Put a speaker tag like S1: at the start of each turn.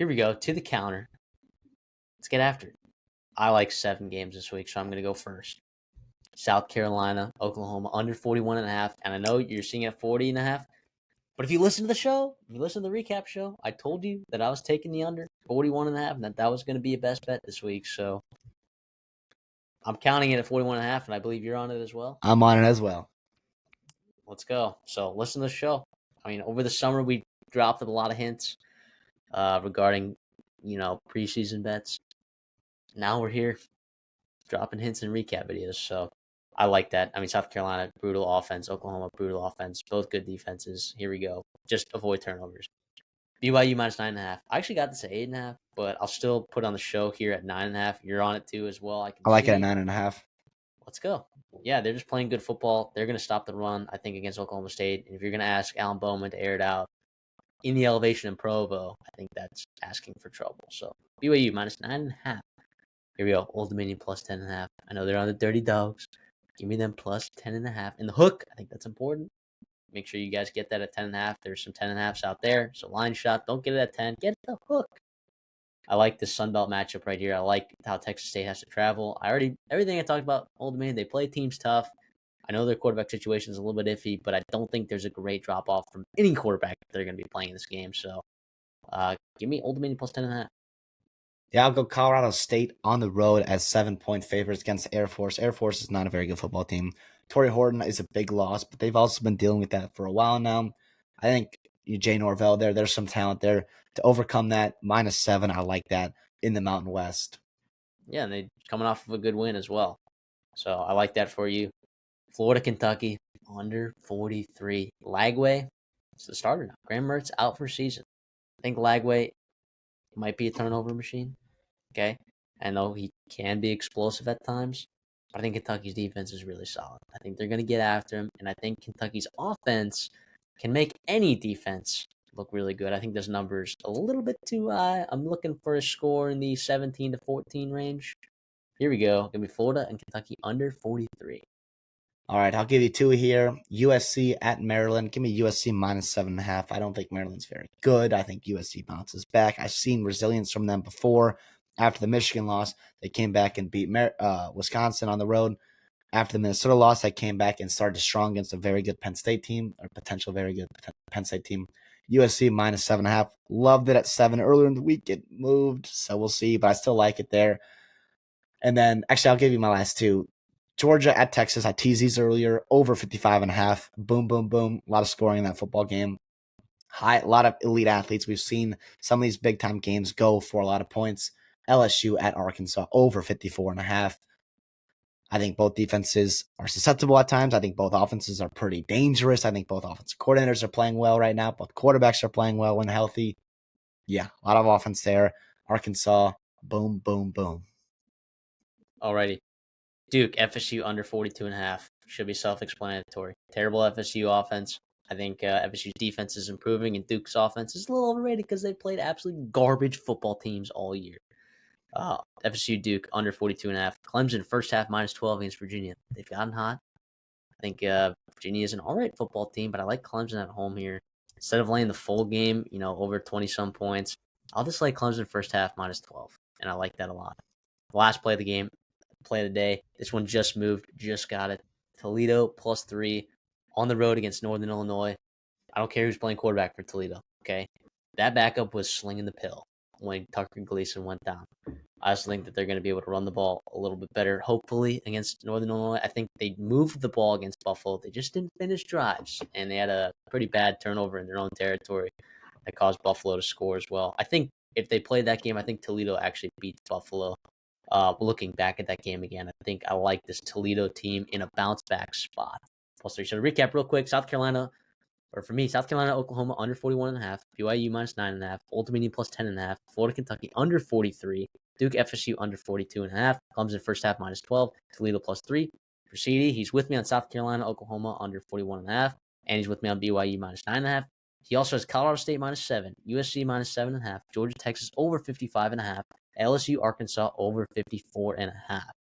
S1: Here we go. To the counter. Let's get after it. I like 7 games this week, so I'm going to go first. South Carolina, Oklahoma, under 41.5. And I know you're seeing it at 40.5. But if you listen to the show, if you listen to the recap show, I told you that I was taking the under 41.5 and that was going to be a best bet this week. So I'm counting it at 41.5, and I believe you're on it as well.
S2: I'm on it as well.
S1: Let's go. So listen to the show. I mean, over the summer, we dropped a lot of hints regarding, preseason bets. Now we're here dropping hints and recap videos. So I like that. I mean, South Carolina, brutal offense. Oklahoma, brutal offense. Both good defenses. Here we go. Just avoid turnovers. BYU minus 9.5. I actually got this at 8.5, but I'll still put on the show here at 9.5. You're on it too as well. I
S2: like it at 9.5.
S1: Let's go. Yeah, they're just playing good football. They're going to stop the run, I think, against Oklahoma State. And if you're going to ask Alan Bowman to air it out in the elevation in Provo, I think that's asking for trouble. So BYU minus 9.5. Here we go. Old Dominion plus 10.5. I know they're on the Dirty Dogs. Give me them plus 10.5. And the hook, I think that's important. Make sure you guys get that at 10.5. There's some 10.5s out there. So line shot, don't get it at 10. Get the hook. I like this Sunbelt matchup right here. I like how Texas State has to travel. Everything I talked about, Old Dominion, they play teams tough. I know their quarterback situation is a little bit iffy, but I don't think there's a great drop-off from any quarterback that they're going to be playing in this game. So give me Old Dominion plus 10.5.
S2: Yeah, I'll go Colorado State on the road as 7-point favorites against Air Force. Air Force is not a very good football team. Torrey Horton is a big loss, but they've also been dealing with that for a while now. I think Jay Norvell there's some talent there to overcome that. -7, I like that in the Mountain West.
S1: Yeah, and they're coming off of a good win as well. So I like that for you. Florida, Kentucky, under 43. Lagway, it's the starter now. Graham Mertz out for season. I think Lagway might be a turnover machine. Okay. I know he can be explosive at times, but I think Kentucky's defense is really solid. I think they're going to get after him, and I think Kentucky's offense can make any defense look really good. I think this number's a little bit too high. I'm looking for a score in the 17 to 14 range. Here we go. Give me Florida and Kentucky under 43.
S2: All right, I'll give you 2 here. USC at Maryland. Give me USC -7.5. I don't think Maryland's very good. I think USC bounces back. I've seen resilience from them before. After the Michigan loss, they came back and beat Wisconsin on the road. After the Minnesota loss, they came back and started strong against a very good Penn State team, or potential very good Penn State team. USC -7.5. Loved it at 7 earlier in the week. It moved, so we'll see, but I still like it there. And then, actually, I'll give you my last 2. Georgia at Texas. I teased these earlier. Over 55.5. Boom, boom, boom. A lot of scoring in that football game. A lot of elite athletes. We've seen some of these big-time games go for a lot of points. LSU at Arkansas. Over 54.5. I think both defenses are susceptible at times. I think both offenses are pretty dangerous. I think both offensive coordinators are playing well right now. Both quarterbacks are playing well when healthy. Yeah, a lot of offense there. Arkansas. Boom, boom, boom.
S1: Alrighty. Duke, FSU under 42.5. Should be self-explanatory. Terrible FSU offense. I think FSU's defense is improving, and Duke's offense is a little overrated because they've played absolutely garbage football teams all year. FSU Duke under 42.5. Clemson first half -12 against Virginia. They've gotten hot. I think Virginia is an all right football team, but I like Clemson at home here. Instead of laying the full game, over 20-some points, I'll just lay Clemson first half -12, and I like that a lot. Last play of the game, play of the day. This one just moved, just got it. Toledo +3 on the road against Northern Illinois. I don't care who's playing quarterback for Toledo, okay? That backup was slinging the pill when Tucker Gleason went down. I also think that they're going to be able to run the ball a little bit better, hopefully, against Northern Illinois. I think they moved the ball against Buffalo. They just didn't finish drives, and they had a pretty bad turnover in their own territory that caused Buffalo to score as well. I think if they played that game, I think Toledo actually beats Buffalo. Looking back at that game again, I think I like this Toledo team in a bounce-back spot. +3. So to recap real quick, South Carolina, Oklahoma under 41.5, BYU -9.5, Old Dominion +10.5, Florida, Kentucky under 43, Duke, FSU under 42.5, Clemson first half -12, Toledo +3. For CD, he's with me on South Carolina, Oklahoma under 41.5, and he's with me on BYU -9.5. He also has Colorado State -7, USC -7.5, Georgia, Texas over 55.5, LSU, Arkansas over 54.5.